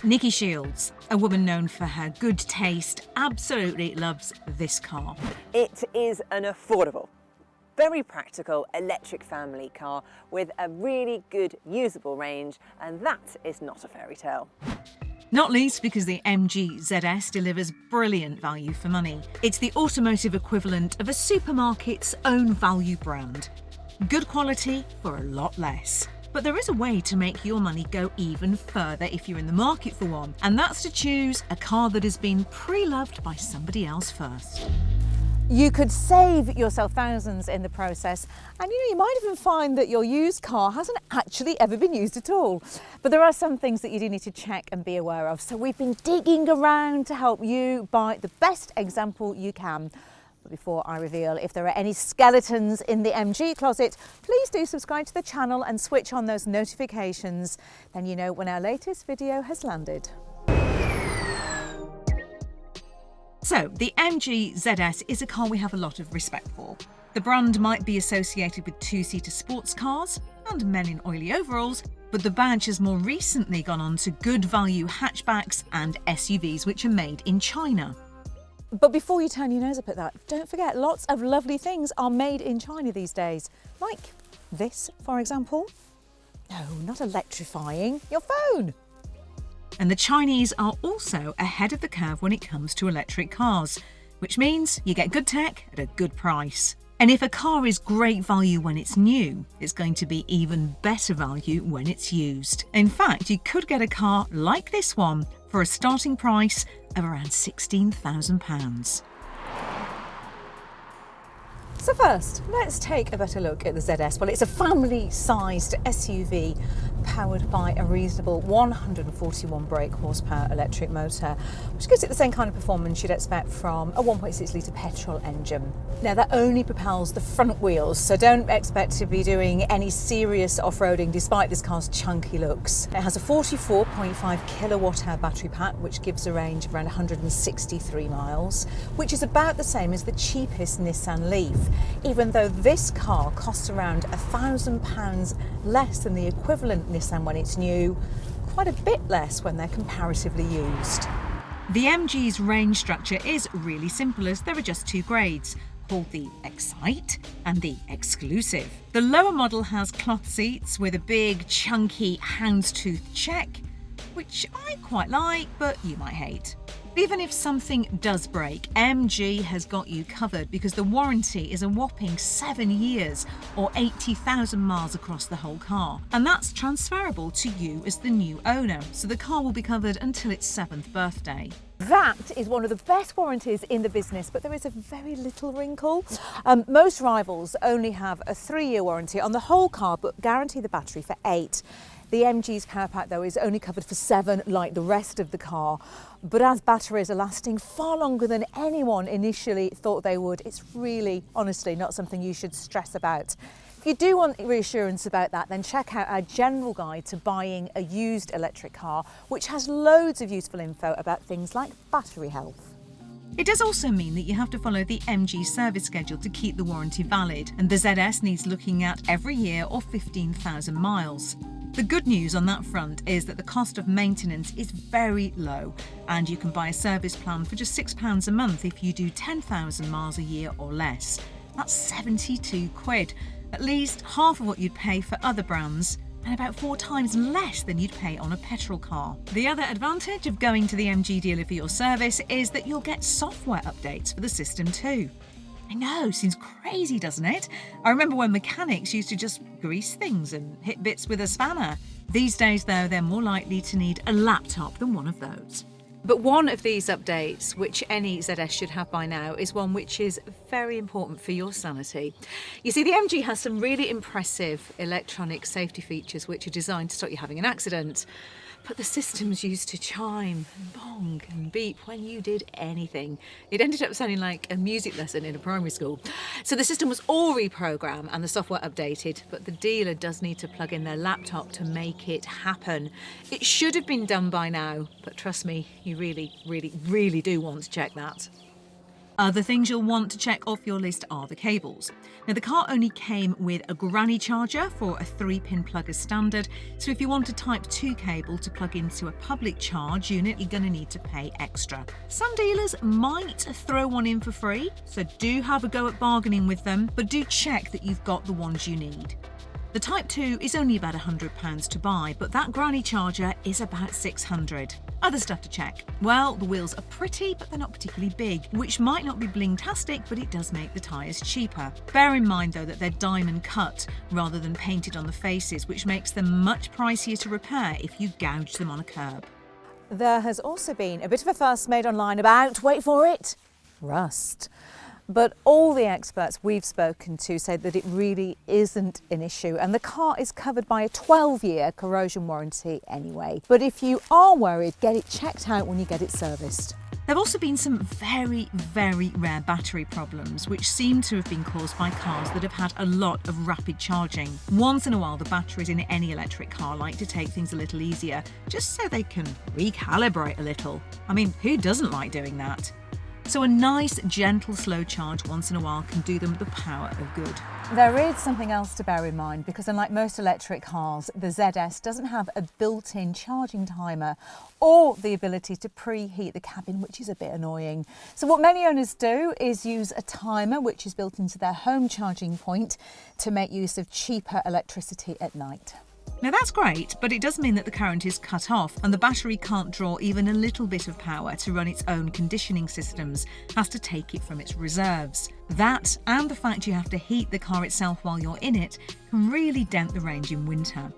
Nicki Shields, a woman known for her good taste, absolutely loves this car. It is an affordable, very practical electric family car with a really good usable range, and that is not a fairy tale. Not least because the MG ZS delivers brilliant value for money. It's the automotive equivalent of a supermarket's own value brand. Good quality for a lot less. But there is a way to make your money go even further if you're in the market for one, and that's to choose a car that has been pre-loved by somebody else first. You could save yourself thousands in the process, and you might even find that your used car hasn't actually ever been used at all. But there are some things that you do need to check and be aware of. So we've been digging around to help you buy the best example you can. But before I reveal if there are any skeletons in the MG closet, please do subscribe to the channel and switch on those notifications. Then you know when our latest video has landed. So, the MG ZS is a car we have a lot of respect for. The brand might be associated with two-seater sports cars and men in oily overalls, but the badge has more recently gone on to good value hatchbacks and SUVs which are made in China. But before you turn your nose up at that, don't forget lots of lovely things are made in China these days. Like this, for example. No, not electrifying, your phone. And the Chinese are also ahead of the curve when it comes to electric cars, which means you get good tech at a good price. And if a car is great value when it's new, it's going to be even better value when it's used. In fact, you could get a car like this one for a starting price of around £16,000. So first, let's take a better look at the ZS. Well, it's a family-sized SUV powered by a reasonable 141 brake horsepower electric motor, which gives it the same kind of performance you'd expect from a 1.6 litre petrol engine. Now, that only propels the front wheels, so don't expect to be doing any serious off-roading despite this car's chunky looks. It has a 44.5 kilowatt-hour battery pack, which gives a range of around 163 miles, which is about the same as the cheapest Nissan Leaf, even though this car costs around £1,000 less than the equivalent Nissan when it's new, quite a bit less when they're comparatively used. The MG's range structure is really simple, as there are just two grades, called the Excite and the Exclusive. The lower model has cloth seats with a big, chunky houndstooth check, which I quite like, but you might hate. Even if something does break, MG has got you covered because the warranty is a whopping 7 years or 80,000 miles across the whole car. And that's transferable to you as the new owner, so the car will be covered until its 7th birthday. That is one of the best warranties in the business, but there is a very little wrinkle. Most rivals only have a 3-year warranty on the whole car, but guarantee the battery for 8. The MG's power pack, though, is only covered for 7, like the rest of the car. But as batteries are lasting far longer than anyone initially thought they would, it's really, honestly, not something you should stress about. If you do want reassurance about that, then check out our general guide to buying a used electric car, which has loads of useful info about things like battery health. It does also mean that you have to follow the MG service schedule to keep the warranty valid, and the ZS needs looking at every year or 15,000 miles. The good news on that front is that the cost of maintenance is very low, and you can buy a service plan for just £6 a month if you do 10,000 miles a year or less. That's 72 quid, at least half of what you'd pay for other brands, and about 4 times less than you'd pay on a petrol car. The other advantage of going to the MG dealer for your service is that you'll get software updates for the system too. I know, seems crazy, doesn't it? I remember when mechanics used to just grease things and hit bits with a spanner. These days, though, they're more likely to need a laptop than one of those. But one of these updates, which any ZS should have by now, is one which is very important for your sanity. You see, the MG has some really impressive electronic safety features which are designed to stop you having an accident. But the systems used to chime and bong and beep when you did anything. It ended up sounding like a music lesson in a primary school. So the system was all reprogrammed and the software updated, but the dealer does need to plug in their laptop to make it happen. It should have been done by now, but trust me, you really do want to check that. Other things you'll want to check off your list are the cables. Now, the car only came with a granny charger for a 3-pin plug as standard, so if you want a Type 2 cable to plug into a public charge unit, you're going to need to pay extra. Some dealers might throw one in for free, so do have a go at bargaining with them, but do check that you've got the ones you need. The Type 2 is only about £100 to buy, but that granny charger is about £600. Other stuff to check. Well, the wheels are pretty, but they're not particularly big, which might not be bling-tastic, but it does make the tyres cheaper. Bear in mind, though, that they're diamond cut rather than painted on the faces, which makes them much pricier to repair if you gouge them on a curb. There has also been a bit of a fuss made online about, wait for it, rust. But all the experts we've spoken to say that it really isn't an issue, and the car is covered by a 12-year corrosion warranty anyway. But if you are worried, get it checked out when you get it serviced. There have also been some very, very rare battery problems, which seem to have been caused by cars that have had a lot of rapid charging. Once in a while, the batteries in any electric car like to take things a little easier, just so they can recalibrate a little. I mean, who doesn't like doing that? So a nice, gentle, slow charge once in a while can do them the power of good. There is something else to bear in mind, because unlike most electric cars, the ZS doesn't have a built-in charging timer or the ability to preheat the cabin, which is a bit annoying. So what many owners do is use a timer, which is built into their home charging point, to make use of cheaper electricity at night. Now that's great, but it does mean that the current is cut off and the battery can't draw even a little bit of power to run its own conditioning systems, has to take it from its reserves. That, and the fact you have to heat the car itself while you're in it, can really dent the range in winter.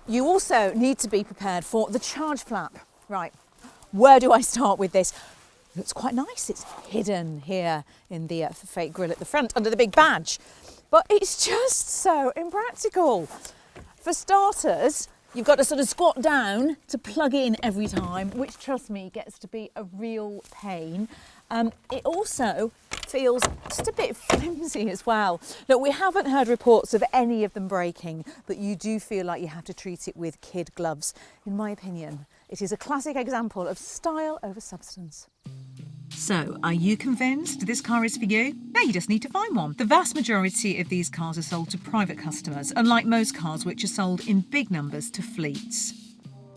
You also need to be prepared for the charge flap. Right, where do I start with this? Looks quite nice. It's hidden here in the fake grille at the front under the big badge, but it's just so impractical. For starters, you've got to sort of squat down to plug in every time, which, trust me, gets to be a real pain. It also feels just a bit flimsy as well. Look, we haven't heard reports of any of them breaking, but you do feel like you have to treat it with kid gloves. In my opinion, it is a classic example of style over substance. So, are you convinced this car is for you? Now you just need to find one. The vast majority of these cars are sold to private customers, unlike most cars which are sold in big numbers to fleets.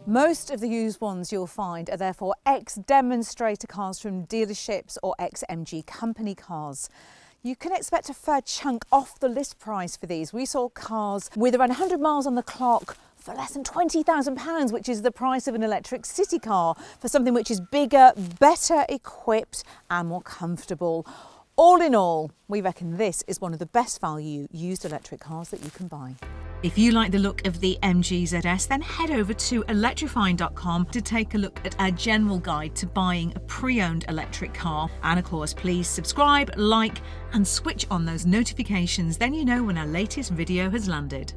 Most of the used ones you'll find are therefore ex-demonstrator cars from dealerships or ex-MG company cars. You can expect a fair chunk off the list price for these. We saw cars with around 100 miles on the clock for less than £20,000, which is the price of an electric city car, for something which is bigger, better equipped and more comfortable. All in all, we reckon this is one of the best value used electric cars that you can buy. If you like the look of the MG ZS, then head over to electrifying.com to take a look at our general guide to buying a pre-owned electric car. And of course, please subscribe, like and switch on those notifications, then you know when our latest video has landed.